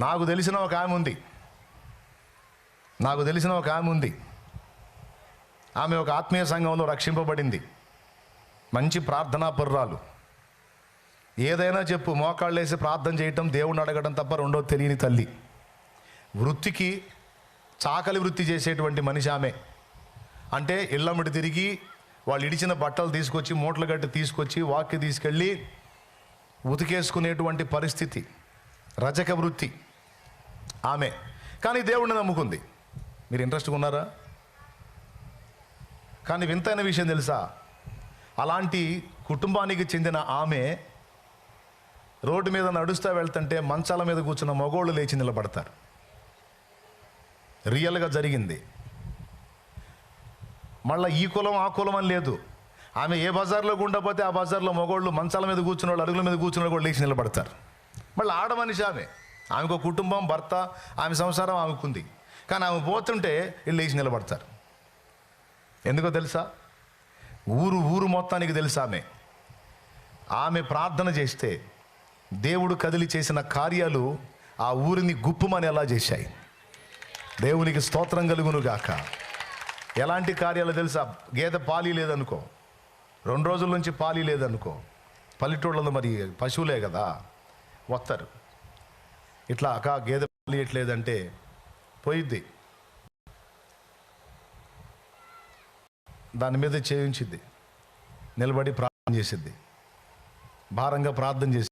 నాకు తెలిసిన ఒక ఆమె ఉంది. ఆమె ఒక ఆత్మీయ సంఘంలో రక్షింపబడింది. మంచి ప్రార్థనా పరురాలు. ఏదైనా చెప్పు, మోకాళ్ళు వేసి ప్రార్థన చేయటం, దేవుణ్ణి అడగడం తప్ప రెండో తెలియని తల్లి. వృత్తికి చాకలి వృత్తి చేసేటువంటి మనిషి ఆమె. అంటే ఇళ్ళమ్మడి తిరిగి వాళ్ళు ఇడిచిన బట్టలు తీసుకొచ్చి మూటలు గట్టి తీసుకొచ్చి వాక్కి తీసుకెళ్ళి ఉతికేసుకునేటువంటి పరిస్థితి, రజక వృత్తి ఆమె. కానీ దేవుణ్ణి నమ్ముకుంది. మీరు ఇంట్రెస్ట్గా ఉన్నారా? కానీ వింతైన విషయం తెలుసా? అలాంటి కుటుంబానికి చెందిన ఆమె రోడ్డు మీద నడుస్తూ వెళ్తుంటే మంచాల మీద కూర్చున్న మగోళ్ళు లేచి నిలబడతారు. రియల్గా జరిగింది. మళ్ళీ ఈ కులం ఆ కులం అని లేదు. ఆమె ఏ బజార్లో గుండపోతే ఆ బజార్లో మగోళ్ళు మంచాల మీద కూర్చున్న వాళ్ళు, అరుగుల మీద కూర్చున్న వాళ్ళు కూడా లేచి నిలబడతారు. మళ్ళీ ఆడ మనిషి ఆమెకు ఒక కుటుంబం, భర్త, ఆమె సంసారం ఆమెకుంది. కానీ ఆమె పోతుంటే వీళ్ళు లేచి నిలబడతారు. ఎందుకో తెలుసా? ఊరు మొత్తానికి తెలుసా ఆమె ప్రార్థన చేస్తే దేవుడు కదిలి చేసిన కార్యాలు ఆ ఊరిని గుప్పుమని ఎలా చేశాయి. దేవునికి స్తోత్రం కలుగును గాక. ఎలాంటి కార్యాలు తెలుసా? గేదె పాలి లేదనుకో, 2 రోజుల నుంచి పాలి లేదనుకో, పల్లెటూళ్ళలో మరి పశువులే కదా వస్తారు. ఇట్లా అక్క గేదె పాలి ఎట్లేదంటే పోయిద్ది, దాని మీద చేయించిద్ది, నిలబడి ప్రార్థన చేసిద్ది, భారంగా ప్రార్థన చేసి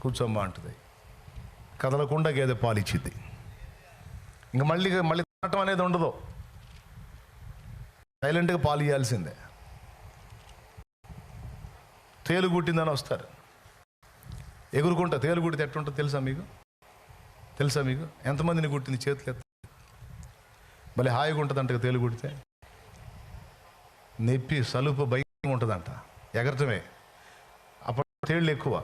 కూర్చోమ్మా అంటుంది. కదలకుండా గేదె పాలిచ్చిద్ది. ఇంక మళ్ళీ తినటం అనేది ఉండదు, సైలెంట్గా పాలు ఇవ్వాల్సిందే. తేలు గుట్టిందని వస్తారు, ఎగురుకుంటా. తేలు గుడితే ఎట్టుంటుంది తెలుసా మీకు? ఎంతమందిని గుట్టింది? చేతులు ఎత్త. భలే హాయిగా ఉంటుందంట తేలు గుడితే. నొప్పి, సలుపు, భయం ఉంటుందంట, ఎగరటమే. అప్పుడు తేళ్ళు ఎక్కువ.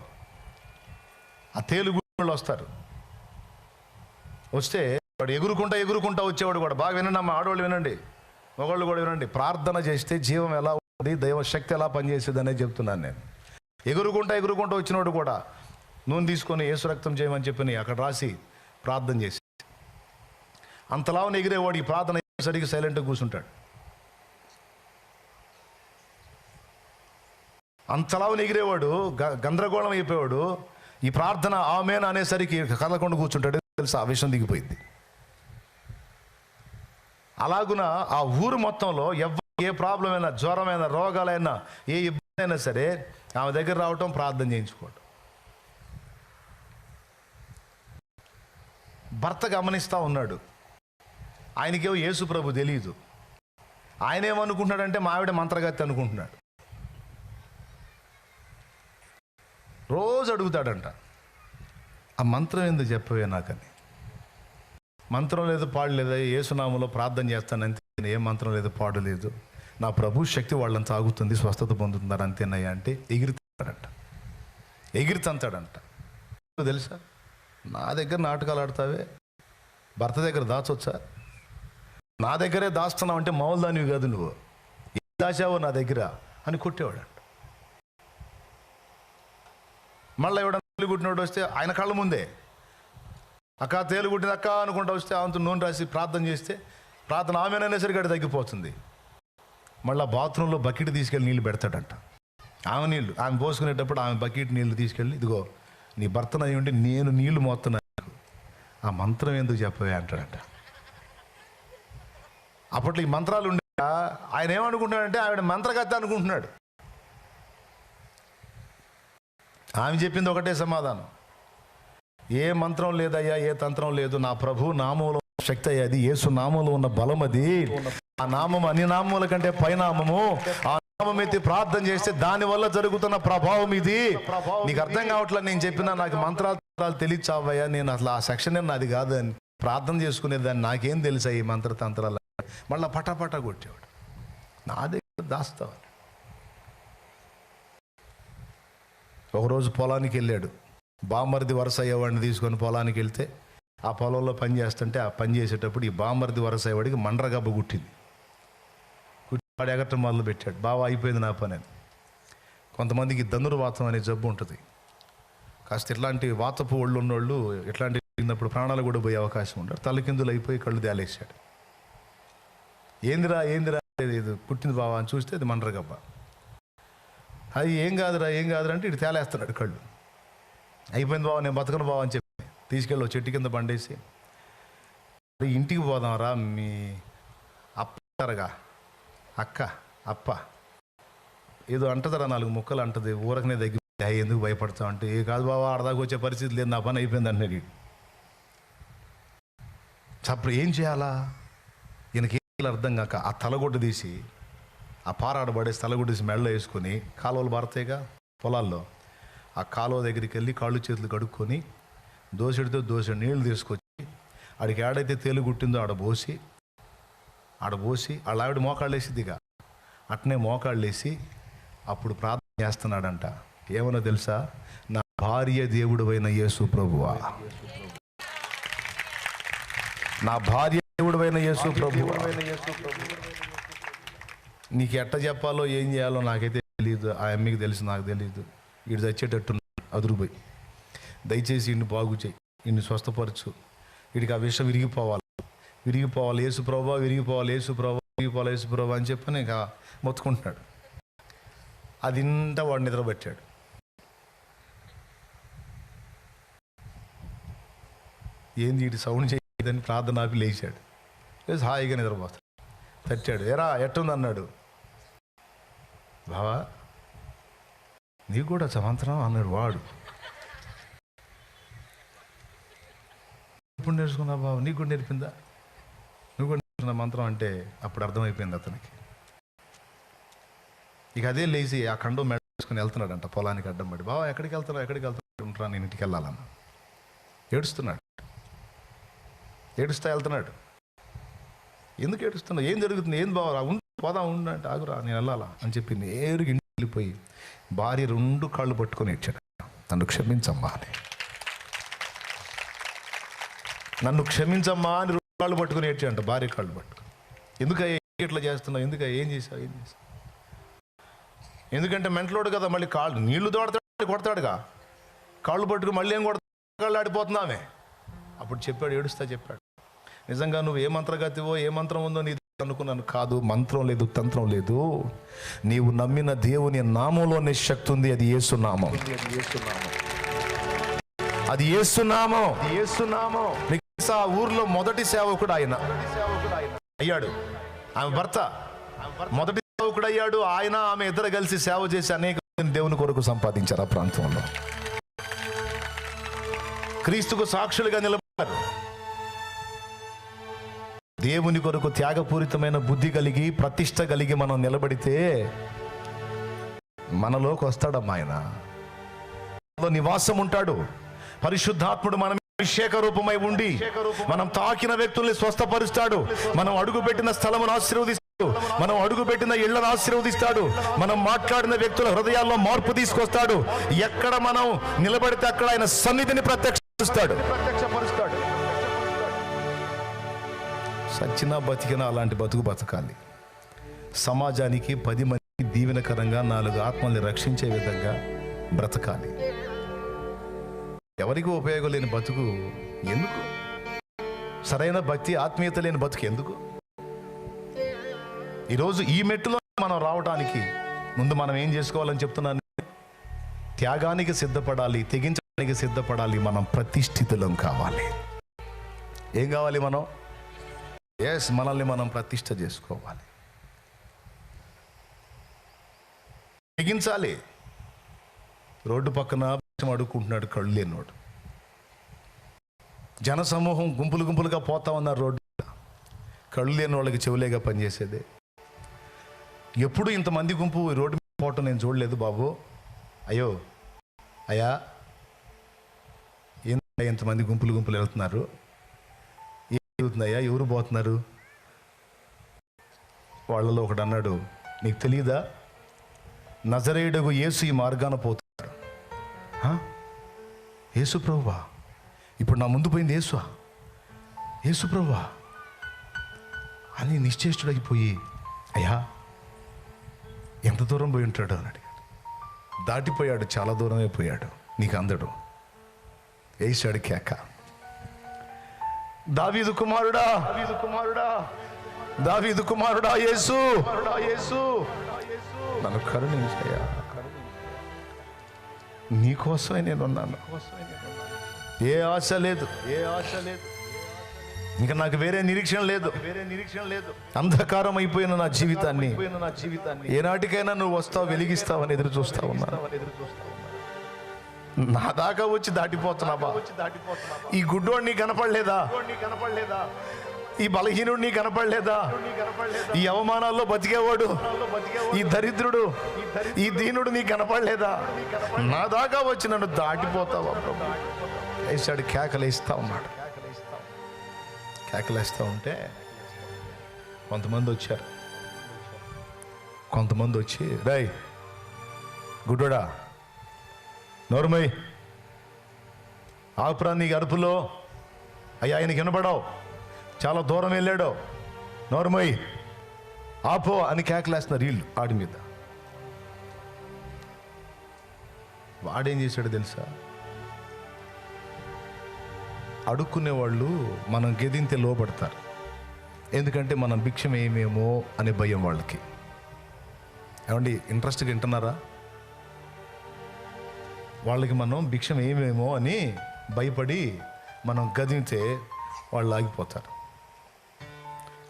ఆ తేలు గుడి వస్తారు. వస్తే వాడు ఎగురుకుంటా వచ్చేవాడు కూడా. బాగా వినండి అమ్మా, ఆడవాళ్ళు వినండి, మగవాళ్ళు కూడా వినండి. ప్రార్థన చేస్తే జీవం ఎలా ఉంది, దైవశక్తి ఎలా పనిచేసేది అనేది చెప్తున్నాను నేను. ఎగురుకుంటా వచ్చినవాడు కూడా నూనె తీసుకొని యేసు రక్తం చేయమని చెప్పి అక్కడ రాసి ప్రార్థన చేసి, అంతలావున ఎగిరేవాడు ఈ ప్రార్థన సరిగ్గా సైలెంట్గా కూర్చుంటాడు. అంతలావున ఎగిరేవాడు గందరగోళం అయిపోయాడు. ఈ ప్రార్థన ఆమేన్ అనేసరికి కదలకుండా కూర్చుంటాడు. తెలుసా? ఆ విషయం దిగిపోయింది. అలాగున ఆ ఊరు మొత్తంలో ఏ ప్రాబ్లం అయినా, జ్వరమైనా, రోగాలైనా, ఏ ఇబ్బంది అయినా సరే ఆమె దగ్గర రావటం, ప్రార్థన చేయించుకోవటం. భర్త గమనిస్తూ ఉన్నాడు. ఆయనకేమో యేసు ప్రభు తెలియదు. ఆయన ఏమనుకుంటున్నాడంటే మా ఆవిడ మంత్రగత్తి అనుకుంటున్నాడు. రోజు అడుగుతాడంట, ఆ మంత్రం ఎందుకు చెప్పవే నాకని. మంత్రం లేదు, పాడు లేదా, యేసునామంలో ప్రార్థన చేస్తానంతే, ఏ మంత్రం లేదు, పాడు లేదు, నా ప్రభు శక్తి వాళ్ళని తాగుతుంది, స్వస్థత పొందుతున్నారు అంతేనయ్యా అంటే ఎగిరితంతాడంట. తెలుసా? నా దగ్గర నాటకాలు ఆడతావే, భర్త దగ్గర దాచొచ్చా? నా దగ్గరే దాస్తున్నావు అంటే మామూలు దానివి కాదు, నువ్వు ఏం దాచావో నా దగ్గర అని కొట్టేవాడంట. మళ్ళీ ఎవడన్నా తేలుగుట్టినోడు వస్తే ఆయన కళ్ళ ముందే అక్క తేలుగుట్టింది అక్క అనుకుంటా వస్తే ఆమెతో నూనె రాసి ప్రార్థన చేస్తే ప్రార్థన ఆమెనైనా సరికి అక్కడ తగ్గిపోతుంది. మళ్ళీ బాత్రూంలో బకెట్ తీసుకెళ్ళి నీళ్ళు పెడతాడంట. ఆమె పోసుకునేటప్పుడు ఆమె బకెట్ నీళ్ళు తీసుకెళ్ళి, ఇదిగో నీ భర్తను అయి ఉండి నేను నీళ్లు మోస్తున్నాను, ఆ మంత్రం ఎందుకు చెప్పవే అంటాడంట. అప్పట్లో ఈ మంత్రాలు ఉండే ఆయన ఏమనుకుంటున్నాడంటే ఆవిడ మంత్రగత్త అనుకుంటున్నాడు. ఆమె చెప్పింది ఒకటే సమాధానం, ఏ మంత్రం లేదయ్యా, ఏ తంత్రం లేదు, నా ప్రభు నామంలో శక్తి అయ్యా, అది యేసు నామంలో ఉన్న బలం, అది ఆ నామం అన్ని నామముల కంటే పైనామము, ఆ నామం ఎత్తి ప్రార్థన చేస్తే దానివల్ల జరుగుతున్న ప్రభావం ఇది. నీకు అర్థం కావట్లేదు నేను చెప్పినా, నాకు మంత్రాలు తెలియచావయ్యా, నేను అసలు ఆ సెక్షన్ నాది కాదు అని ప్రార్థన చేసుకునేదాన్ని, నాకేం తెలుసా ఈ మంత్రతంత్రాలు. మళ్ళీ పటాపటా కొట్టేవాడు, నా దగ్గర దాస్తావని. ఒకరోజు పొలానికి వెళ్ళాడు, బామ్మర్ది వరస అయ్యేవాడిని తీసుకొని పొలానికి వెళ్తే ఆ పొలంలో పని చేస్తుంటే, ఆ పని చేసేటప్పుడు ఈ బామ్మర్ది వరస అయ్యేవాడికి మండ్రగబ్బ గుట్టింది. వాడు ఎగటం మొదలు పెట్టాడు, బాగా అయిపోయింది నా పని అని. కొంతమందికి ధనుర్వాతం అనే జబ్బు ఉంటుంది. కాస్త ఇట్లాంటి వాతపు ఒళ్ళు ఉన్నోళ్ళు, ఇట్లాంటి జరిగినప్పుడు ప్రాణాలు కూడా పోయే అవకాశం ఉంటాడు. తలకిందులు అయిపోయి కళ్ళు తేలేసాడు. ఏందిరా ఇది పుట్టింది బావా అని చూస్తే అది మండ్రగబ్బ. అది ఏం కాదురా అంటే ఇటు తేలేస్తున్నాడు కళ్ళు. అయిపోయింది బావ, నేను బతకను బావ అని చెప్పి తీసుకెళ్ళి చెట్టు కింద బండేసి, ఇంటికి పోదాం రా, మీ అప్పగా అప్ప ఏదో అంటదరా, 4 ముక్కలు అంటది, ఊరకనే దగ్గర ఎందుకు భయపడతావు అంటే, ఏ కాదు బావ, ఆడదాకా వచ్చే పరిస్థితి లేదు, నా పని అయిపోయింది అన్నాడు. అప్పుడు ఏం చేయాలా, ఈయనకి అర్థం కాక ఆ తలగొడ్డు తీసి, ఆ పారాడబడేసి తలగొడ్డు తీసి మెడలో వేసుకొని, కాలువలు బారతాయిగా పొలాల్లో, ఆ కాలువ దగ్గరికి వెళ్ళి కాళ్ళు చేతులు కడుక్కొని దోసెడితో నీళ్లు తీసుకొచ్చి ఆడికి ఏడైతే తేలు గుట్టిందో ఆడ పోసి వాళ్ళ ఆవిడ మోకాళ్ళు వేసిద్దిగా, అట్నే మోకాళ్ళు వేసి అప్పుడు ప్రార్థన చేస్తున్నాడంట. ఏమన్నా తెలుసా, నా భార్య దేవుడైన యేసు ప్రభువా, నా భార్య దేవుడైన యేసు ప్రభువా, నీకు ఎట్ట చెప్పాలో ఏం చేయాలో నాకైతే తెలియదు, ఆ అమ్మకి తెలుసు, నాకు తెలియదు. వీడు చచ్చేటట్టు అదురుపోయి, దయచేసి ఇన్ని బాగు చేయి, ఇన్ని స్వస్థపరచు, వీడికి ఆ విషయం విరిగిపోవాలి, యేసు ప్రభువా, యేసు ప్రభువా అని చెప్పని ఇక మొత్తుకుంటున్నాడు. అది ఇంత వాడు నిద్రపట్టాడు. ఏంది వీటి సౌండ్ చేయదని ప్రార్థన ఆపి లేచాడు. లేచి హాయిగా నిద్రపోతాడు. తట్టాడు, ఎరా ఎట్టుంది అన్నాడు. బావా నీకు కూడా సమంతరం అన్నాడు వాడు. ఎప్పుడు నేర్చుకున్నావు బాబు, నీకు కూడా నేర్పిందా, నువ్వు కూడా నేర్చుకున్న మంత్రం అంటే అప్పుడు అర్థమైపోయింది అతనికి. ఇక అదే లేచి ఆ కండం మెడ వేసుకుని వెళ్తున్నాడంట పొలానికి అడ్డం పడి. బావా ఎక్కడికి వెళ్తున్నావు ఉంటారా, నేను ఇంటికి వెళ్ళాలన్నా. ఏడుస్తా వెళ్తున్నాడు. ఎందుకు ఏడుస్తున్నావు, ఏం జరుగుతుంది, ఏం బావరా, పోదా ఉండు అంటే, ఆగురా నేను వెళ్ళాలా అని చెప్పి నేరుగా ఇంటికి వెళ్ళిపోయి భార్య 2 కాళ్ళు పట్టుకొని ఏడ్చాడు, నన్ను క్షమించమ్మా అని. నన్ను క్షమించమ్మా అని 2 కాళ్ళు పట్టుకొని ఏడ్చాడంట, భార్య కాళ్ళు పట్టుకొని. ఎందుకయ్యా ఇట్లా చేస్తున్నావు, ఎందుకయ్యా ఏం చేసావు. ఎందుకంటే మెంటలోడు కదా, మళ్ళీ కాళ్ళు నీళ్లు కొడతాడుగా, కాళ్ళు పట్టుకుని మళ్ళీ ఏం కొడతాడు, కాళ్ళు ఆడిపోతున్నామే. అప్పుడు చెప్పాడు, ఏడుస్తా చెప్పాడు, నిజంగా నువ్వు ఏ మంత్రగతివో ఏ మంత్రం ఉందో నీ అనుకున్నాను. కాదు, మంత్రం లేదు, తంత్రం లేదు, నీవు నమ్మిన దేవుని నామంలోనే శక్తి ఉంది. అది యేసు నామం. ఆ ఊర్లో మొదటి సేవకుడు ఆయన అయ్యాడు. ఆమె భర్త మొదటి సేవకుడు అయ్యాడు. ఆయన ఆమె ఇద్దరు కలిసి సేవ చేసి అనేక దేవుని కొరకు సంపాదించారు. ఆ ప్రాంతంలో క్రీస్తుకు సాక్షులుగా నిలబడ్డారు. దేవుని కొరకు త్యాగపూరితమైన బుద్ధి కలిగి ప్రతిష్ట కలిగి మనం నిలబడితే మనలోకి వస్తాడమ్మా. ఆయన నివాసం ఉంటాడు. పరిశుద్ధాత్ముడు మన అభిషేక రూపమై ఉండి మనం తాకిన వ్యక్తుల్ని స్వస్థపరుస్తాడు. మనం అడుగుపెట్టిన స్థలమును ఆశీర్వదిస్తాడు. మనం అడుగుపెట్టిన ఇళ్లను ఆశీర్వదిస్తాడు. మనం మాట్లాడిన వ్యక్తుల హృదయాల్లో మార్పు తీసుకొస్తాడు. ఎక్కడ మనం నిలబడితే అక్కడ ఆయన సన్నిధిని ప్రత్యక్షపరుస్తాడు. సచ్చినా బతికినా అలాంటి బతుకు బతకాలి. సమాజానికి 10 మందికి దీవెనకరంగా 4 ఆత్మల్ని రక్షించే విధంగా బ్రతకాలి. ఎవరికి ఉపయోగం లేని బతుకు ఎందుకు? సరైన భక్తి ఆత్మీయత లేని బతుకు ఎందుకు? ఈరోజు ఈ మెట్టులో మనం రావడానికి ముందు మనం ఏం చేసుకోవాలని చెప్తున్నాను. త్యాగానికి సిద్ధపడాలి, తెగించడానికి సిద్ధపడాలి. మనం ప్రతిష్ఠితులం కావాలి. ఏం కావాలి? మనం మనల్ని మనం ప్రతిష్ఠ చేసుకోవాలి, తెగించాలి. రోడ్డు పక్కన అడుక్కుంటున్నాడు కళ్ళు లేనోడు. జనసమూహం గుంపులు గుంపులుగా పోతా ఉన్నారు రోడ్డు. కళ్ళు లేని వాళ్ళకి చెవులేగా పనిచేసేదే. ఎప్పుడు ఇంతమంది గుంపు రోడ్డు మీద పోవటం నేను చూడలేదు బాబు. అయ్యా ఎంతమంది గుంపులు గుంపులు వెళ్తున్నారు, ఏం జరుగుతుందయ్యా, ఎవరు పోతున్నారు? వాళ్ళలో ఒకడు అన్నాడు, నీకు తెలియదా, నజరేయుడగు యేసు ఈ మార్గాన పోతున్నాడు. యేసు ప్రభువా? ఇప్పుడు నా ముందు పోయింది యేసు ప్రభువా అని నిశ్చేష్టుడైపోయి, అయ్యా ఎంత దూరం పోయి ఉంటాడు అని అడిగాడు. దాటిపోయాడు, చాలా దూరమే పోయాడు. నీకు అందడు వేసాడు కేక. దావీదు కుమారుడా, దావీదు కుమారుడా యేసు, నన్ను కరుణించయ్యా, నీకోసమే నేనున్నాను. ఏ ఆశ లేదు, ఇంకా నాకు వేరే నిరీక్షణ లేదు. అంధకారం అయిపోయిన నా జీవితాన్ని ఏనాటికైనా నువ్వు వస్తావు, వెలిగిస్తావని ఎదురు చూస్తా ఉన్నా. నా దాకా వచ్చి దాటిపోతున్నావా? ఈ గుడ్డోడు నీ కనపడలేదా? ఈ బలహీనుడు నీ కనపడలేదా? ఈ అవమానాల్లో బతికేవాడు, ఈ దరిద్రుడు, ఈ దీనుడు నీ కనపడలేదా? నా దాకా వచ్చి నన్ను దాటిపోతావా ప్రభు? వేసాడు, కేకలేస్తా ఉన్నాడు. కేకలేస్తా ఉంటే కొంతమంది వచ్చి, రై గుడ్డోడా నోరుమై, ఆపురా నీ అరుపులో, అయ్యా ఆయనకి వినపడవు, చాలా దూరం వెళ్ళాడు, నోరుమై ఆపో అని కేకలేస్తున్నారు వీళ్ళు ఆడి మీద. వాడేం చేశాడు తెలుసా? అడుక్కునేవాళ్ళు మనం గెదింతే లోపడతారు, ఎందుకంటే మనం భిక్షం ఏమేమో అనే భయం వాళ్ళకి. ఏమండి ఇంట్రెస్ట్గా వింటున్నారా? వాళ్ళకి మనం భిక్షం ఏమేమో అని భయపడి మనం గదింతే వాళ్ళు ఆగిపోతారు.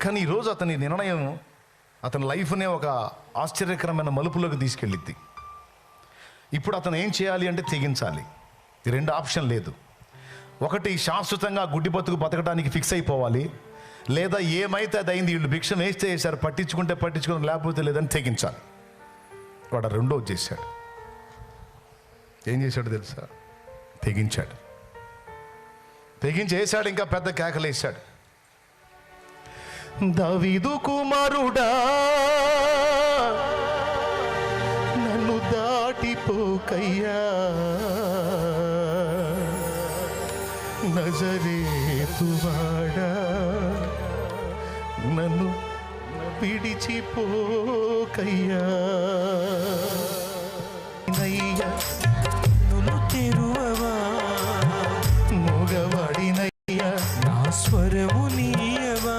కానీ ఈరోజు అతని నిర్ణయం అతని లైఫ్నే ఒక ఆశ్చర్యకరమైన మలుపులోకి తీసుకెళ్ళిద్ది. ఇప్పుడు అతను ఏం చేయాలి అంటే తెగించాలి. ఈ రెండు ఆప్షన్ లేదు. ఒకటి శాశ్వతంగా గుడ్డి బతుకు బతకడానికి ఫిక్స్ అయిపోవాలి, లేదా ఏమైతే అది అయింది, వీళ్ళు భిక్షం వేస్తే వేశారు, పట్టించుకుంటే లేకపోతే లేదని తెగించాలి. వాడు రెండో చేశాడు. ఏం చేశాడు తెలుసా? తెగించేశాడు, ఇంకా పెద్ద కేకలేశాడు. దావీదు కుమారుడా నన్ను దాటిపోకయ్యా, నజరేతువాడా నన్ను విడిచిపోకయ్యా, తెరువవా మగవాడినయ్యా నా స్వరము నీయవా,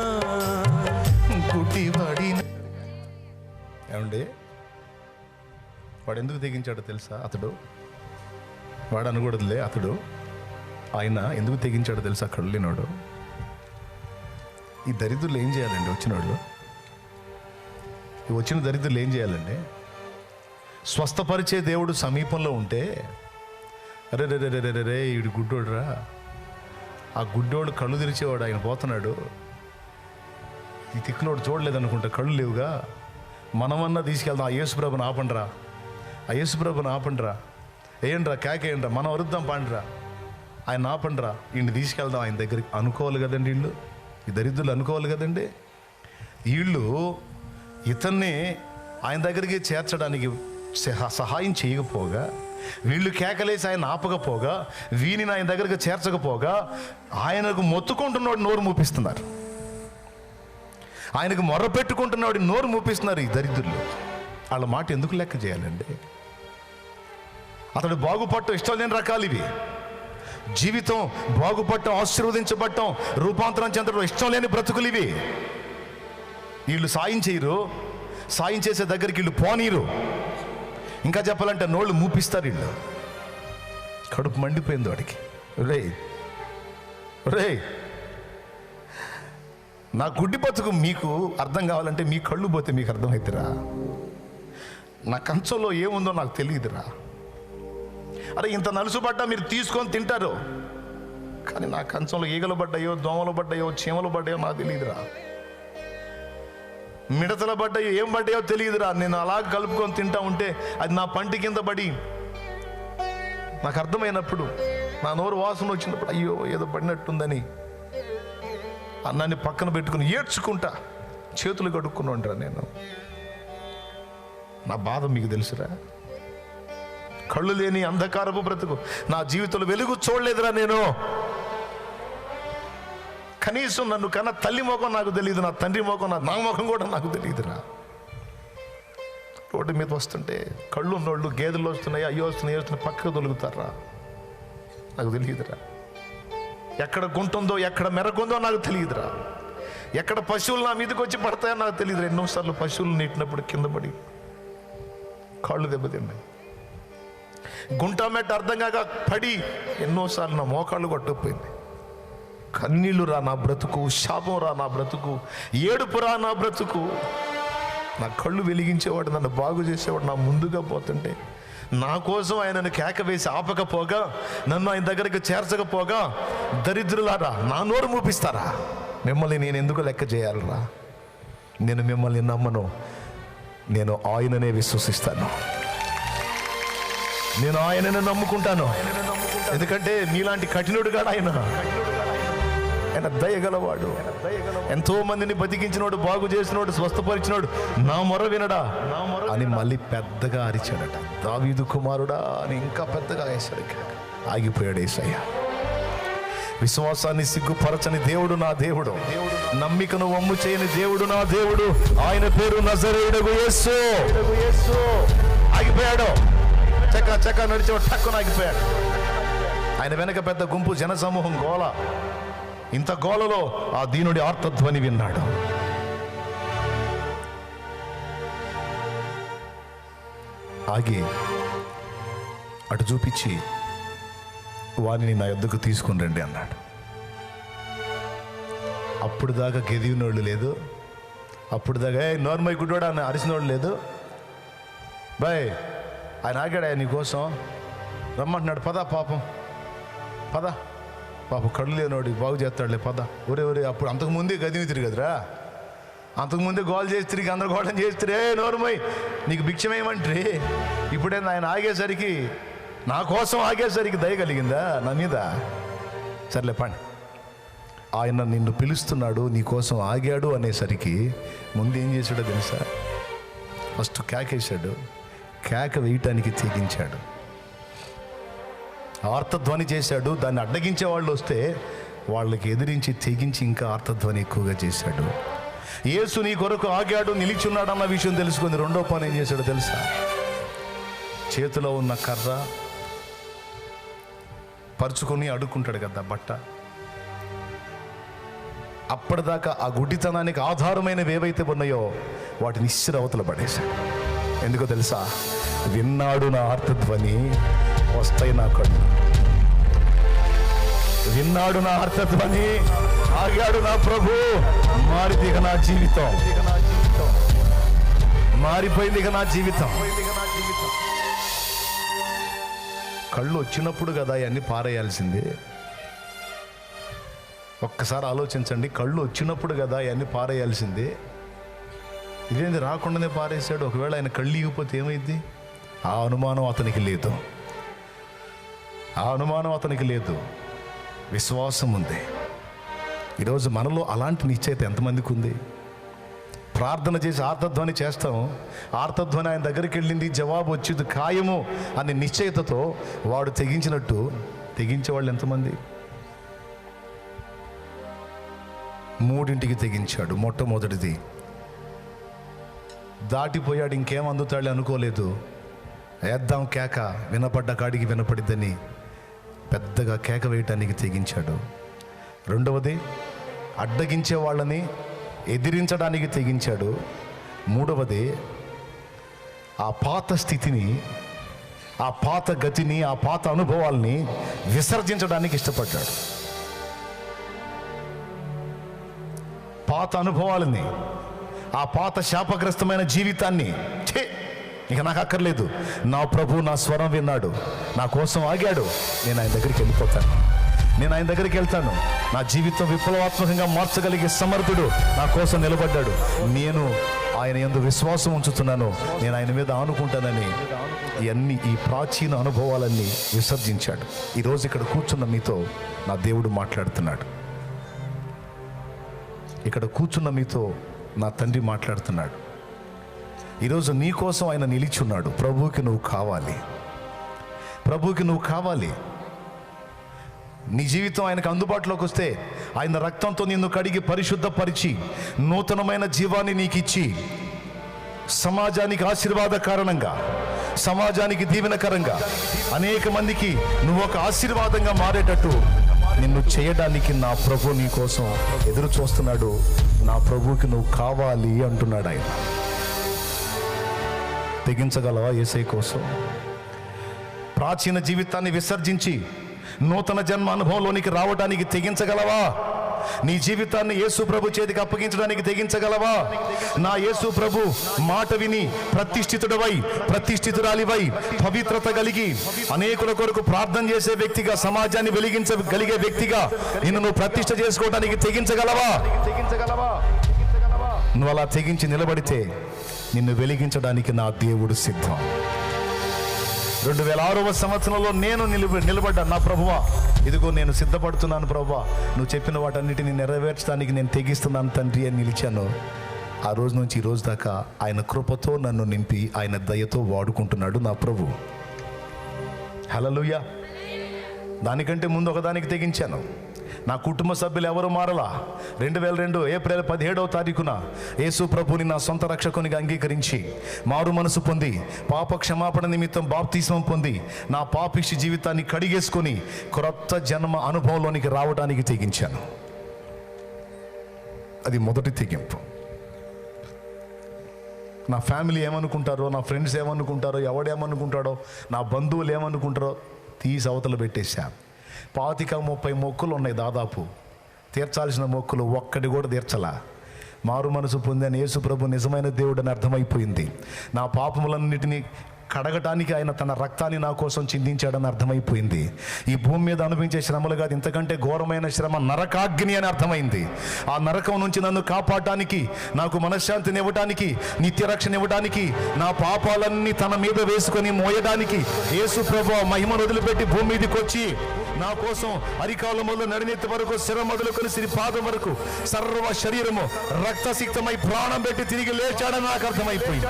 గుడ్డివాడిన. ఏమండి వాడు ఎందుకు తెగించాడో తెలుసా? వాడు అనకూడదులే, ఆయన ఎందుకు తెగించాడో తెలుసా? అక్కడ వెళ్ళినాడు. ఈ దరిద్రులు ఏం చేయాలండి? వచ్చిన దరిద్రులు ఏం చేయాలండి? స్వస్థపరిచే దేవుడు సమీపంలో ఉంటే, అరే రే రే రే రే రే ఈడు గుడ్డోడురా, ఆ గుడ్డోడు కళ్ళు తెరిచేవాడు, ఆయన పోతున్నాడు, ఈ తిక్కులోడు చూడలేదనుకుంటా, కళ్ళు లేవుగా, మనమన్నా తీసుకెళ్దాం, ఆ యేసుప్రభుని ఆపండిరా, వేయండిరా, కేకేయండిరా, మనం అరుద్దాం పాండిరా, ఆయన ఆపండిరా, ఈయన్ని తీసుకెళ్దాం ఆయన దగ్గరికి అనుకోవాలి కదండి. వీళ్ళు ఈ దరిద్రులు అనుకోవాలి కదండి. వీళ్ళు ఇతన్ని ఆయన దగ్గరికి చేర్చడానికి సహాయం చేయకపోగా, వీళ్ళు కేకలేసి ఆయన ఆపకపోగా, వీనిని ఆయన దగ్గరికి చేర్చకపోగా, ఆయనకు మొత్తుకుంటున్నవాడు నోరు మూపిస్తున్నారు, ఆయనకు మొర్ర పెట్టుకుంటున్నవాడు నోరు మూపిస్తున్నారు. ఈ దరిద్రులు వాళ్ళ మాట ఎందుకు లెక్క చేయాలండి? అతడు బాగుపడటం ఇష్టం లేని రకాలు ఇవి. జీవితం బాగుపడటం, ఆశీర్వదించబడటం, రూపాంతరం చెందడం ఇష్టం లేని బ్రతుకులు ఇవి. వీళ్ళు సాయం చేయరు, సాయం చేసే దగ్గరికి వీళ్ళు పోనీరు, ఇంకా చెప్పాలంటే నోళ్ళు మూపిస్తారు. వీళ్ళు కడుపు మండిపోయింది వాడికి. రే నా గుడ్డి బతుకు మీకు అర్థం కావాలంటే మీ కళ్ళు పోతే మీకు అర్థమవుతురా? నా కంచంలో ఏముందో నాకు తెలియదురా. అరే ఇంత నలుసుబడ్డా మీరు తీసుకొని తింటారు, కానీ నా కంచంలో ఈగలు పడ్డాయో, దోమలు పడ్డాయో, చీమలు పడ్డాయో నాకు తెలియదురా. మిడతలు పడ్డాయో, ఏం పడ్డాయో తెలియదురా. నేను అలా కలుపుకొని తింటా ఉంటే అది నా పంటి కింద పడి నాకు అర్థమైనప్పుడు, నా నోరు వాసన వచ్చినప్పుడు అయ్యో ఏదో పడినట్టుందని అన్నాన్ని పక్కన పెట్టుకుని ఏడ్చుకుంటా చేతులు కడుక్కుని ఉంటారా. నేను నా బాధ మీకు తెలుసురా. కళ్ళు లేని అంధకారపు బ్రతుకు, నా జీవితంలో వెలుగు చూడలేదురా. నేను కనీసం నన్ను కన్నా తల్లి ముఖం నాకు తెలియదు, నా తండ్రి ముఖం, నా ముఖం కూడా నాకు తెలియదురా. రోడ్డు మీద వస్తుంటే కళ్ళు ఉన్నోళ్ళు గేదెలు వస్తున్నాయి, అయ్యో వస్తున్నాయి, పక్కకు తొలుగుతారా, నాకు తెలియదురా. ఎక్కడ గుంటుందో ఎక్కడ మెరకుందో నాకు తెలియదురా, ఎక్కడ పశువులు నా మీదకి వచ్చి పడతాయో నాకు తెలియదురా. ఎన్నోసార్లు పశువులు నీటినప్పుడు కింద పడి కాళ్ళు దెబ్బతిన్నాయి. గుంట మెట్ట అర్థం కాక పడి ఎన్నోసార్లు నా మోకాళ్ళు కొట్టుకుపోయింది. కన్నీళ్ళు రా నా బ్రతుకు, శాపం రా నా బ్రతుకు, ఏడుపు రా నా బ్రతుకు. నా కళ్ళు వెలిగించేవాడు, నన్ను బాగు చేసేవాడు నా ముందుగా పోతుంటే నా కోసం ఆయనను కేక వేసి ఆపకపోగా, నన్ను ఆయన దగ్గరికి చేర్చకపోగా, దరిద్రులారా నా నోరు మూపిస్తారా? మిమ్మల్ని నేను ఎందుకు లెక్క చేయాలరా? నేను మిమ్మల్ని నమ్మను, నేను ఆయననే విశ్వసిస్తాను, నేను ఆయననే నమ్ముకుంటాను. ఎందుకంటే మీలాంటి కఠినుడు కాదు ఆయన. ఆయన దయగలవాడు. ఎంతో మందిని బతికించినోడు, బాగు చేసినోడు, స్వస్థపరిచినోడు. నా మొర వినడా అని మళ్ళీ పెద్దగా అరిచాడట. దావీదు కుమారుడా అని ఇంకా పెద్దగా వేశాడు. ఆగిపోయాడు యేసయ్య. విశ్వాసాన్ని సిగ్గుపరచని దేవుడు నా దేవుడు, నమ్మికను వమ్ము చేయని దేవుడు నా దేవుడు. ఆయన పేరు నజరేయుడగు యేసు. ఆగిపోయాడు. చక్క చక్క నడిచేవాడు టక్కున ఆగిపోయాడు. ఆయన వెనక పెద్ద గుంపు, జనసమూహం, గోల. ఇంత గోలలో ఆ దీనుడి ఆర్తధ్వని విన్నాడు. ఆగి అటు చూపించి వారిని నా యొద్దకు తీసుకుని రండి అన్నాడు. అప్పుడు దాకా గెదివినోళ్ళు లేదు, అప్పుడు దాకా నోర్మై గుడ్డోడా అని అరిసినోళ్ళు లేదు. బాయ్ ఆయన ఆగాడా నీకోసం, రమ్మంటున్నాడు. పద పాపం, పద పాపం, కళ్ళు లేనోడు బాగు చేస్తాడులే, పద. ఒరే ఒరే అప్పుడు అంతకుముందే గదివి తిరిగదురా, అంతకుముందే గోల్ చేసి తిరిగి గందరగోళం చేస్తే నోరుమై నీకు భిక్షమేమంటే. ఇప్పుడే ఆయన ఆగేసరికి, నా కోసం ఆగేసరికి దయ కలిగిందా నా మీద? సర్లే పండి. ఆయన నిన్ను పిలుస్తున్నాడు, నీ కోసం ఆగాడు అనేసరికి ముందు ఏం చేశాడో తెలుసా? ఫస్ట్ కేకేశాడు. కేక వేయటానికి తెగించాడు. ఆర్తధ్వని చేశాడు. దాన్ని అడ్డగించే వాళ్ళు వస్తే వాళ్ళకి ఎదిరించి తెగించి ఇంకా ఆర్తధ్వని ఎక్కువగా చేశాడు. యేసు నీ కొరకు ఆగాడు, నిలిచున్నాడు అన్న విషయం తెలుసుకుంది. రెండో పని ఏం చేశాడో తెలుసా? చేతిలో ఉన్న కర్ర పరుచుకొని అడుక్కుంటాడు కదా బట్ట, అప్పటిదాకా ఆ గుడ్డితనానికి ఆధారమైనవి ఏవైతే ఉన్నాయో వాటిని ఇస్సిరి అవతల పడేశాడు. ఎందుకో తెలుసా? విన్నాడు నా ఆర్తధ్వని, వస్తాయి నా కళ్ళు. విన్నాడు నా ఆర్తధ్వని, ఆగాడు నా ప్రభు. మారిది ఇక నా జీవితం, మారిపోయింది ఇక నా జీవితం. కళ్ళు వచ్చినప్పుడు కదా అవన్నీ పారేయాల్సింది. ఒక్కసారి ఆలోచించండి. కళ్ళు వచ్చినప్పుడు కదా అవన్నీ పారేయాల్సింది. ఇదేంది రాకుండానే పారేశాడు? ఒకవేళ ఆయన కళ్ళు ఇగిపోతే ఏమైంది? ఆ అనుమానం అతనికి లేదు, ఆ అనుమానం అతనికి లేదు. విశ్వాసం ఉంది. ఈరోజు మనలో అలాంటి నిశ్చయిత ఎంతమందికి ఉంది? ప్రార్థన చేసి ఆర్తధ్వని చేస్తాం, ఆర్తధ్వని ఆయన దగ్గరికి వెళ్ళింది, జవాబు వచ్చింది ఖాయము అనే నిశ్చయితతో వాడు తెగించినట్టు తెగించే వాళ్ళు ఎంతమంది? 3ంటికి తెగించాడు. మొట్టమొదటిది దాటిపోయాడు, ఇంకేం అందుతాడు అనుకోలేదు. వేద్దాం కేక, వినపడ్డ కాడికి వినపడిద్దని పెద్దగా కేక వేయటానికి తెగించాడు. రెండవది అడ్డగించే వాళ్ళని ఎదిరించడానికి తెగించాడు. మూడవది ఆ పాత స్థితిని, ఆ పాత గతిని, ఆ పాత అనుభవాల్ని విసర్జించడానికి ఇష్టపడ్డాడు. పాత అనుభవాలని, ఆ పాత శాపగ్రస్తమైన జీవితాన్ని ఇక నాకు అక్కర్లేదు, నా ప్రభు నా స్వరం విన్నాడు, నా కోసం ఆగాడు, నేను ఆయన దగ్గరికి వెళ్ళిపోతాను, నేను ఆయన దగ్గరికి వెళ్తాను. నా జీవితం విప్లవాత్మకంగా మార్చగలిగే సమర్థుడు నా కోసం నిలబడ్డాడు, నేను ఆయన యందు విశ్వాసం ఉంచుతున్నాను, నేను ఆయన మీద ఆనుకుంటానని ఇవన్నీ, ఈ ప్రాచీన అనుభవాలన్నీ విసర్జించాడు. ఈరోజు ఇక్కడ కూర్చున్న మీతో నా దేవుడు మాట్లాడుతున్నాడు. ఇక్కడ కూర్చున్న మీతో నా తండ్రి మాట్లాడుతున్నాడు. ఈరోజు నీ కోసం ఆయన నిలిచున్నాడు. ప్రభువుకి నువ్వు కావాలి, ప్రభువుకి నువ్వు కావాలి. నీ జీవితం ఆయనకు అందుబాటులోకి వస్తే ఆయన రక్తంతో నిన్ను కడిగి పరిశుద్ధపరిచి నూతనమైన జీవాన్ని నీకు ఇచ్చి సమాజానికి ఆశీర్వాద కారణంగా, సమాజానికి దీవెనకరంగా, అనేక మందికి నువ్వు ఒక ఆశీర్వాదంగా మారేటట్టు నిన్ను చేయడానికి నా ప్రభు నీ కోసం ఎదురు చూస్తున్నాడు. నా ప్రభువుకి నువ్వు కావాలి అంటున్నాడు ఆయన. తెగించగలవా యేసయ్య కోసం? ప్రాచీన జీవితాన్ని విసర్జించి నూతన జన్మ అనుభవంలోనికి రావడానికి తెగించగలవా? నీ జీవితాన్ని యేసు ప్రభు చేతికి అప్పగించడానికి తెగించగలవా? నా యేసు ప్రభు మాట విని ప్రతిష్ఠితుడవై, ప్రతిష్ఠితురాలివై, పవిత్రత కలిగి అనేకుల కొరకు ప్రార్థన చేసే వ్యక్తిగా, సమాజాన్ని వెలిగించగలిగే వ్యక్తిగా నిన్ను నువ్వు ప్రతిష్ఠ చేసుకోవడానికి తెగించగలవా? నువ్వు అలా తెగించి నిలబడితే నిన్ను వెలిగించడానికి నా దేవుడు సిద్ధం. 2006వ సంవత్సరంలో నేను నిలబడ్డా. నా ప్రభువా, ఇదిగో నేను సిద్ధపడుతున్నాను ప్రభువా, నువ్వు చెప్పిన వాటన్నిటిని నెరవేర్చడానికి నేను తెగిస్తున్నాను తండ్రి అని నిలిచాను. ఆ రోజు నుంచి ఈ రోజు దాకా ఆయన కృపతో నన్ను నింపి ఆయన దయతో వాడుకుంటున్నాడు నా ప్రభు. హల్లెలూయా. దానికంటే ముందు ఒకదానికి తెగించాను. నా కుటుంబ సభ్యులు ఎవరు మారలా. 2002 ఏప్రిల్ 17వ తారీఖున యేసు ప్రభుని నా సొంత రక్షకునిగా అంగీకరించి మారు మనసు పొంది పాప క్షమాపణ నిమిత్తం బాప్తిస్మం పొంది నా పాపిష్టి జీవితాన్ని కడిగేసుకొని క్రొత్త జన్మ అనుభవంలోనికి రావడానికి తెగించాను. అది మొదటి తెగింపు. నా ఫ్యామిలీ ఏమనుకుంటారో, నా ఫ్రెండ్స్ ఏమనుకుంటారో, ఎవడేమనుకుంటాడో, నా బంధువులు ఏమనుకుంటారో తీసి అవతల పెట్టేశా. 25-30 మొక్కులు ఉన్నాయి దాదాపు. తీర్చాల్సిన మొక్కులు ఒక్కటి కూడా తీర్చలా. మారు మనసు పొందని యేసు ప్రభు నిజమైన దేవుడు అని అర్థమైపోయింది. నా పాపములన్నిటినీ కడగటానికి ఆయన తన రక్తాన్ని నా కోసం చిందించాడని అర్థమైపోయింది. ఈ భూమి మీద అనుభవించే శ్రమలు కాదు, ఇంతకంటే ఘోరమైన శ్రమ నరకాగ్ని అని అర్థమైంది. ఆ నరకం నుంచి నన్ను కాపాడటానికి, నాకు మనశ్శాంతిని ఇవ్వడానికి, నిత్యరక్షణ ఇవ్వడానికి, నా పాపాలన్నీ తన మీద వేసుకొని మోయడానికి యేసు ప్రభు మహిమను వదిలిపెట్టి భూమి మీదకి వచ్చి నా కోసం అరికాల మొదలు నడినెత్తి వరకు, శిర మొదలుకొని సిరి పాదం వరకు సర్వ శరీరము రక్తసిక్తమై ప్రాణం పెట్టి తిరిగి లేచాడని నాకు అర్థమైపోయింది.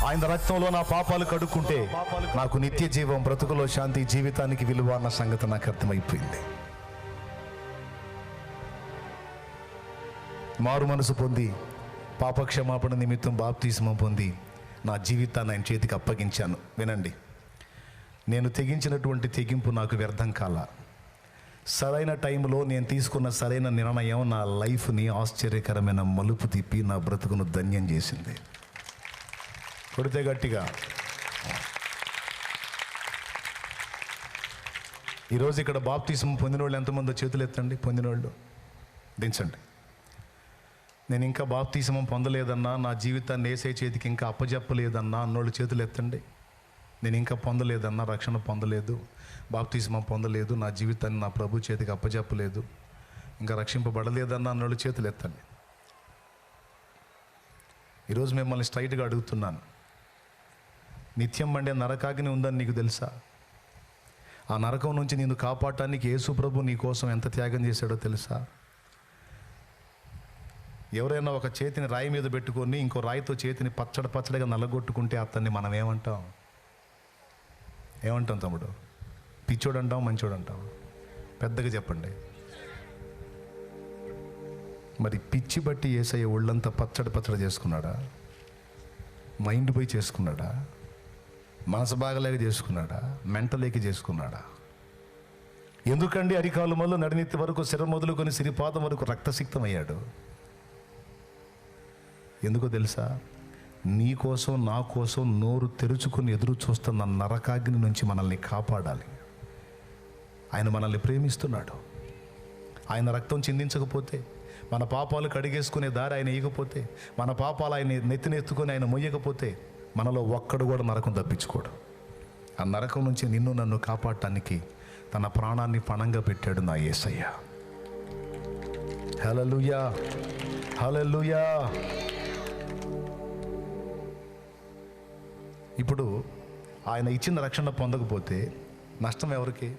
ఆయన రక్తంలో నా పాపాలు కడుక్కుంటే నాకు నిత్య జీవం, బ్రతుకులో శాంతి, జీవితానికి విలువ అన్న సంగతి నాకు అర్థమైపోయింది. మారు మనసు పొంది పాపక్షమాపణ నిమిత్తం బాప్తిస్మం పొంది నా జీవితాన్ని ఆయన చేతికి అప్పగించాను. వినండి, నేను తెగించినటువంటి తెగింపు నాకు వ్యర్థం కాల. సరైన టైంలో నేను తీసుకున్న సరైన నిర్ణయం నా లైఫ్ని ఆశ్చర్యకరమైన మలుపు తిప్పి నా బ్రతుకును ధన్యం చేసింది. కొడితే గట్టిగా. ఈరోజు ఇక్కడ బాప్తిస్మం పొందిన వాళ్ళు ఎంతమందో చేతులు ఎత్తండి. పొందిన వాళ్ళు దించండి. నేను ఇంకా బాప్తిస్మం పొందలేదన్నా, నా జీవితాన్ని యేసయ్య చేతికి ఇంకా అప్పజెప్పలేదన్నా అన్నోళ్ళు చేతులు ఎత్తండి. నేను ఇంకా పొందలేదన్నా, రక్షణ పొందలేదు, బాప్తిస్మం పొందలేదు, నా జీవితాన్ని నా ప్రభు చేతికి అప్పజెప్పలేదు, ఇంకా రక్షింపబడలేదన్నా అన్నోళ్ళు చేతులు ఎత్తండి. ఈరోజు మిమ్మల్ని స్ట్రైట్గా అడుగుతున్నాను, నిత్యం మండే నరకాగ్ని ఉందని నీకు తెలుసా? ఆ నరకం నుంచి నిన్ను కాపాడటానికి యేసు ప్రభు నీ కోసం ఎంత త్యాగం చేశాడో తెలుసా? ఎవరైనా ఒక చేతిని రాయి మీద పెట్టుకొని ఇంకో రాయితో చేతిని పచ్చడిగా నల్లగొట్టుకుంటే అతన్ని మనం ఏమంటాం తమ్ముడు? పిచ్చోడు అంటాం, మంచోడు అంటాం? పెద్దగా చెప్పండి. మరి పిచ్చి బట్టి యేసయ్య ఒళ్ళంతా పచ్చడి చేసుకున్నాడా? మైండ్ పోయి చేసుకున్నాడా? మనసు బాగలేక చేసుకున్నాడా? మెంటలేక చేసుకున్నాడా? ఎందుకండి అరికాలు మొదలు నడినెత్తి వరకు, శిర మొదలుకొని సిరిపాదం వరకు రక్తసిక్తం అయ్యాడు? ఎందుకో తెలుసా? నీ కోసం, నా కోసం నోరు తెరుచుకుని ఎదురు చూస్తున్న నరకాగ్ని నుంచి మనల్ని కాపాడాలి. ఆయన మనల్ని ప్రేమిస్తున్నాడు. ఆయన రక్తం చిందించకపోతే, మన పాపాలు కడిగేసుకునే దారి ఆయన ఇవ్వకపోతే, మన పాపాలు ఆయన నెత్తినెత్తుకొని ఆయన మొయ్యకపోతే మనలో ఒక్కడు కూడా నరకం తప్పించుకోడు. ఆ నరకం నుంచి నిన్ను నన్ను కాపాడటానికి తన ప్రాణాన్ని పణంగా పెట్టాడు నా యేసయ్య. హల్లెలూయా, హల్లెలూయా. ఇప్పుడు ఆయన ఇచ్చిన రక్షణ పొందకపోతే నష్టం ఎవరికి?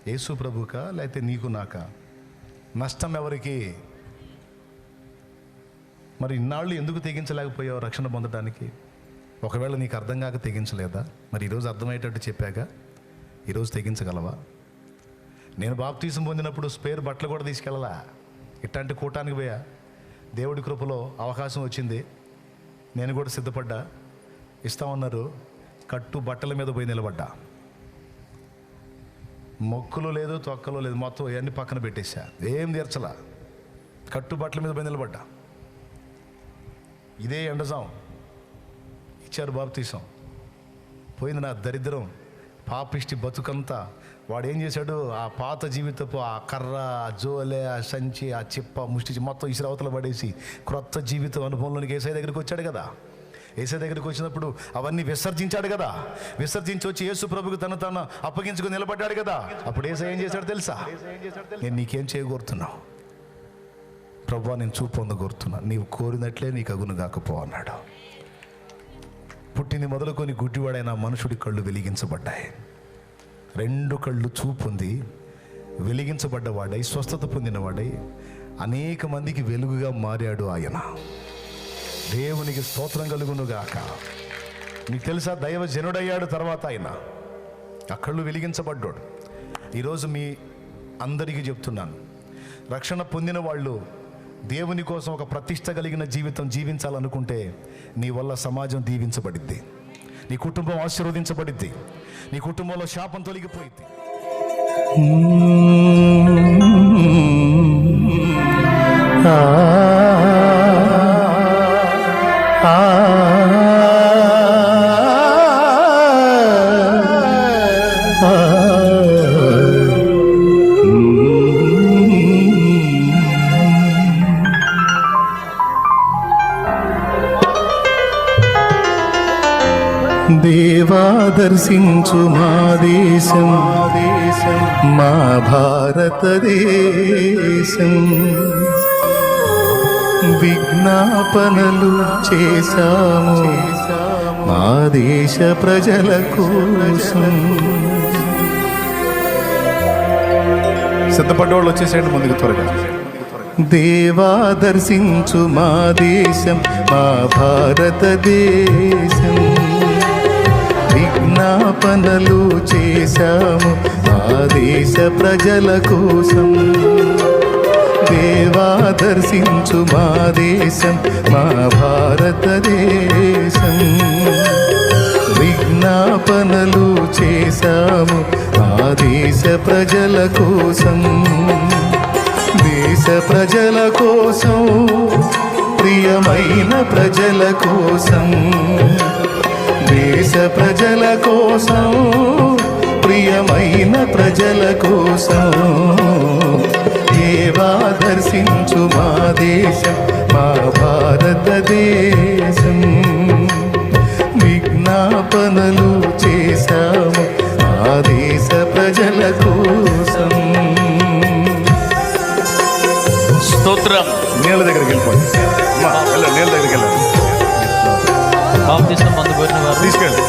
యేసు ప్రభుకా లేకపోతే నీకు నాకా? నష్టం ఎవరికి? మరి ఇన్నాళ్ళు ఎందుకు తెగించలేకపోయావు రక్షణ పొందడానికి? ఒకవేళ నీకు అర్థం కాక తెగించలేదా? మరి ఈరోజు అర్థమయ్యేటట్టు చెప్పాక ఈరోజు తెగించగలవా? నేను బాప్తిసం పొందినప్పుడు స్పేర్ బట్టలు కూడా తీసుకెళ్ళలా. ఇట్లాంటి కూటానికి పోయా. దేవుడి కృపలో అవకాశం వచ్చింది, నేను కూడా సిద్ధపడ్డా. ఇస్తామన్నారు, కట్టు బట్టల మీద పోయి నిలబడ్డా. మొక్కులు లేదు, తొక్కలు లేదు, మొత్తం ఇవన్నీ పక్కన పెట్టేశా. ఏం తీర్చలా, కట్టుబట్టల మీద పోయి నిలబడ్డా. ఇదే ఎండజాం ఇచ్చారు బాప్తీసం. పోయింది నా దరిద్రం, పాపిష్టి బతుకంతా. వాడు ఏం చేశాడు, ఆ పాత జీవితపు ఆ కర్ర, ఆ జోలే, ఆ సంచి, ఆ చిప్ప, ముష్టి మొత్తం ఇసురవతలు పడేసి క్రొత్త జీవితం అనుభవంలోనికి యేసయ్య దగ్గరికి వచ్చాడు కదా. యేసయ్య దగ్గరికి వచ్చినప్పుడు అవన్నీ విసర్జించాడు కదా. విసర్జించి వచ్చి యేసు ప్రభుకు తను అప్పగించుకుని నిలబడ్డాడు కదా. అప్పుడు యేసయ్య ఏం చేశాడు తెలుసా? నేను నీకేం చేయగోరుతున్నావు ప్రభువా, నేను చూపు పొందగోరుతున్నా, నీవు కోరినట్లే నీకు అగును కాకపో అన్నాడు. పుట్టింది మొదలుకొని గుడ్డివాడైన మనుషుడి కళ్ళు వెలిగించబడ్డాయి. 2 కళ్ళు చూపు ఉంది, వెలిగించబడ్డవాడై, స్వస్థత పొందినవాడై అనేక మందికి వెలుగుగా మారాడు ఆయన. దేవునికి స్తోత్రం కలుగునుగాక. మీకు తెలుసా, దైవజనుడయ్యాడు తర్వాత ఆయన. ఆ కళ్ళు వెలిగించబడ్డాడు. ఈరోజు మీ అందరికీ చెప్తున్నాను, రక్షణ పొందిన వాళ్ళు దేవుని కోసం ఒక ప్రతిష్ట కలిగిన జీవితం జీవించాలనుకుంటే నీ వల్ల సమాజం దీవించబడిద్ది, నీ కుటుంబం ఆశీర్వదించబడిద్ది, నీ కుటుంబంలో శాపం తొలగిపోయింది. దేవా దర్శించు మా దేశం, మా భారతదేశం. విజ్ఞాపనలు చేశాము మా దేశ ప్రజల కోసం. సిద్ధపడ్డవాళ్ళు వచ్చేసేయండి ముందుకు త్వరగా. దేవా దర్శించు మా దేశం, మా భారతదేశం. విజ్ఞాపనలు చేశాము మా దేశ ప్రజల కోసం. దేవా దర్శించు మా దేశం, మా భారతదేశం. విజ్ఞాపనలు చేశాము మా దేశ ప్రజల కోసం. దేశ ప్రజల కోసం, ప్రియమైన ప్రజల కోసం. దేశ ప్రజల కోసం, ప్రియమైన ప్రజల కోసం. దేవా దర్శించు మా దేశం, మా భారతదేశం. విజ్ఞాపనలు చేశాము మా దేశ ప్రజల కోసం. స్తోత్రం. నీళ్ళ దగ్గరికి వెళ్ళిపోండి, నీళ్ళ దగ్గరికి వెళ్ళండి. బాప్తిసం పొందబోయిన వారు తీసుకెళ్ళి.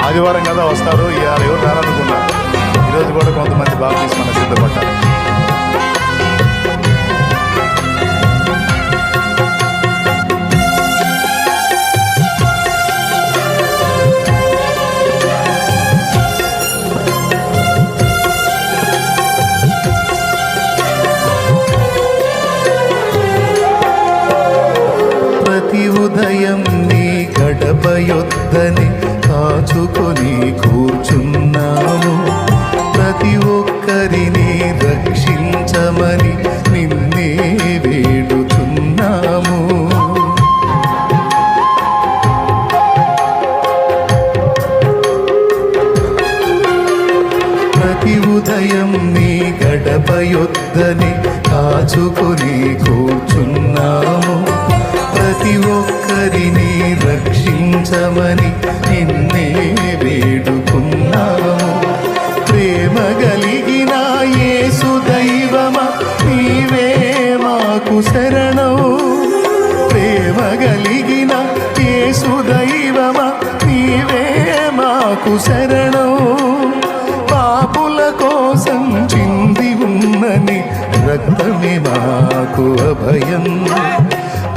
ఆదివారం కదా వస్తారు, ఇవాళ ఎవరు రారనుకున్నారు. ఈరోజు కూడా కొంతమంది బాప్తిసం సిద్ధపడ్డారు. ఉదయం నీ గడప యొద్దని కాచుకొని కూర్చున్నాము. ప్రతి ఒక్కరిని రక్షించమని నిన్నే వేడుచున్నాము. ప్రతి ఉదయం నీ గడప యొద్దని కాచుకొని కూర్చున్నాము. ప్రతి ఒక్కరిని రక్షించమని నిన్నే వేడుకున్నాము. ప్రేమ కలిగిన యేసు దైవమా, నీవే మాకు శరణం. ప్రేమ కలిగిన యేసు దైవమా, నీవే మాకు శరణం. పాపుల కోసం చింది ఉన్నని రక్తమే మాకు అభయం.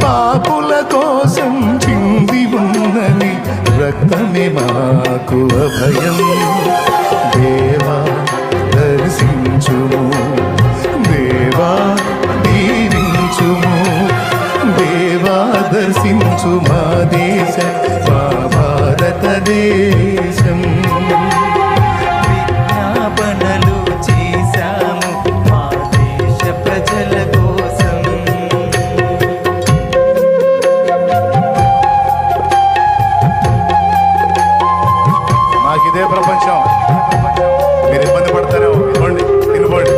పాపుల కోసం చింది ఉన్నని రక్తమే మాకు అభయం. దేవా దర్శించుము, దేవా దీవించుము, దర్శించు మా దేశం మా భారతదేశం. విజ్ఞాపనలు చేశాము మా దేశ ప్రజల కోసం. నాకు ఇదే ప్రపంచం, మీరు ఇబ్బంది పడతారేమో. తినుకోండి తినుకోండి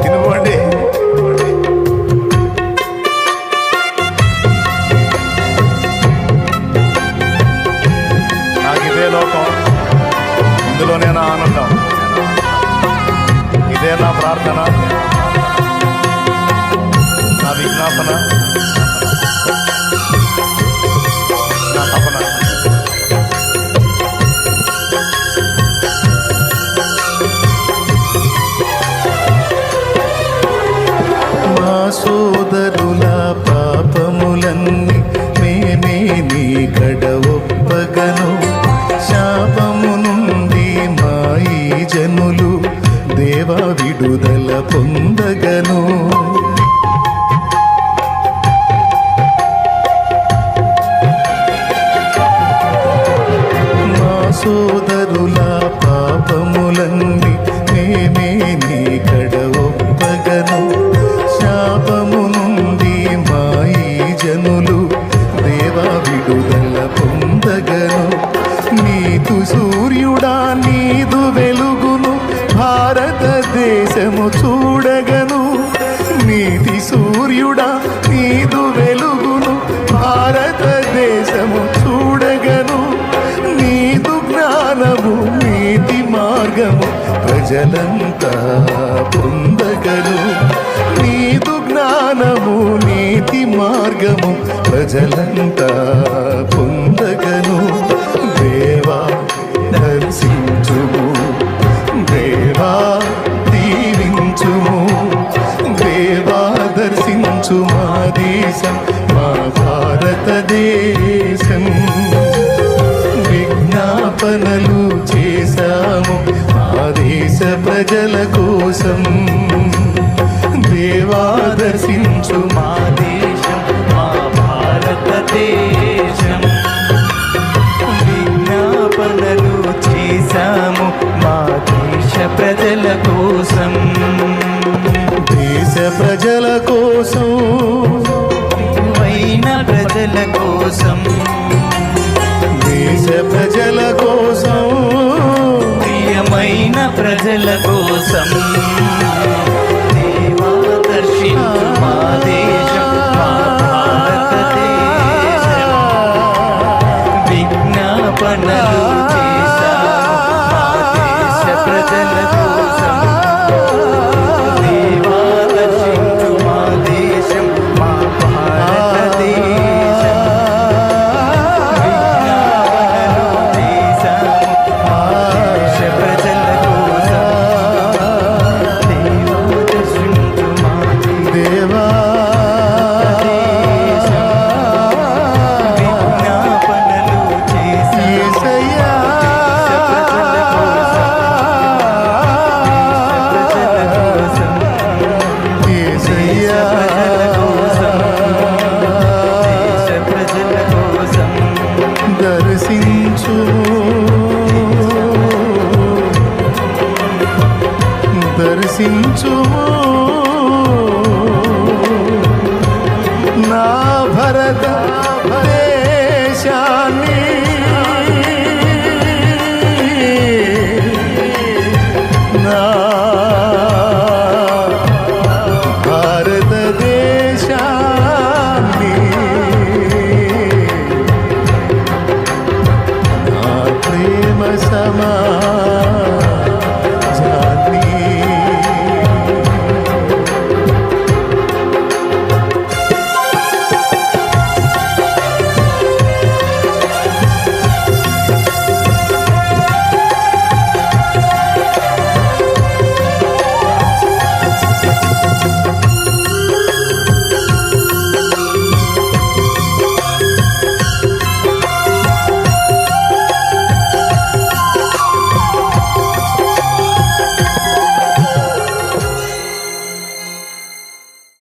తినుకోండి. నాకు ఇదే లోకం, ఇందులోనే నా ఆనందం, ఇదే నా ప్రార్థన, నా విజ్ఞాపన, నా తపన. మా సోదరుల పాపములన్నీ మేమే నీ కడ ఒప్పగను. శాపము నుండి మా ఈ జనులు దేవా విడుదల పొందగను. మా సోదరుల పాపములన్నీ మేమే నీ కడ ఒప్పగను. శాపము నుండి మా ఈ జనులు దేవా విడుదల పొందగను. నీదు సూర్యుడా నీదు వెలుగును భారతదేశము చూడగను. నీతి సూర్యుడా నీదు వెలుగును భారతదేశము చూడగను. నీదు జ్ఞానము నీతి మార్గము ప్రజలంతా పొందగను. నీదు జ్ఞానము నీతి మార్గము ప్రజలంతా పొందగను. దేవా దర్శించుము, దేవా దీవించుము, దేవా దర్శించు మా దేశం మా భారతదేశం. విజ్ఞాపనలు చేశాము మా దేశ ప్రజల కోసం. దేవా దర్శించు మా దేశం మా భారతదేశం. విజ్ఞాపనలు చేశాము మా దేశ ప్రజల కోసం. దేశ ప్రజల కోసం అయిన ప్రజల కోసం. దేశ ప్రజల కోసం ప్రియమైన ప్రజల కోసం. దేవా దర్శించు మా దేశం మా భారతదేశం. విజ్ఞాపనలు చేశాము మా దేశ ప్రజల కోసం. దేవా దర్శించు మా దేశం మా భారతదేశం. విజ్ఞాపనలు చేశాము మా దేశ ప్రజల కోసం. దేవా దర్శించు మా దేవా విజ్ఞాపనలు చేశాము యేసయ్యా. యేసయ్యా. దర్శించు దర్శించు నా భరత దేశాన్ని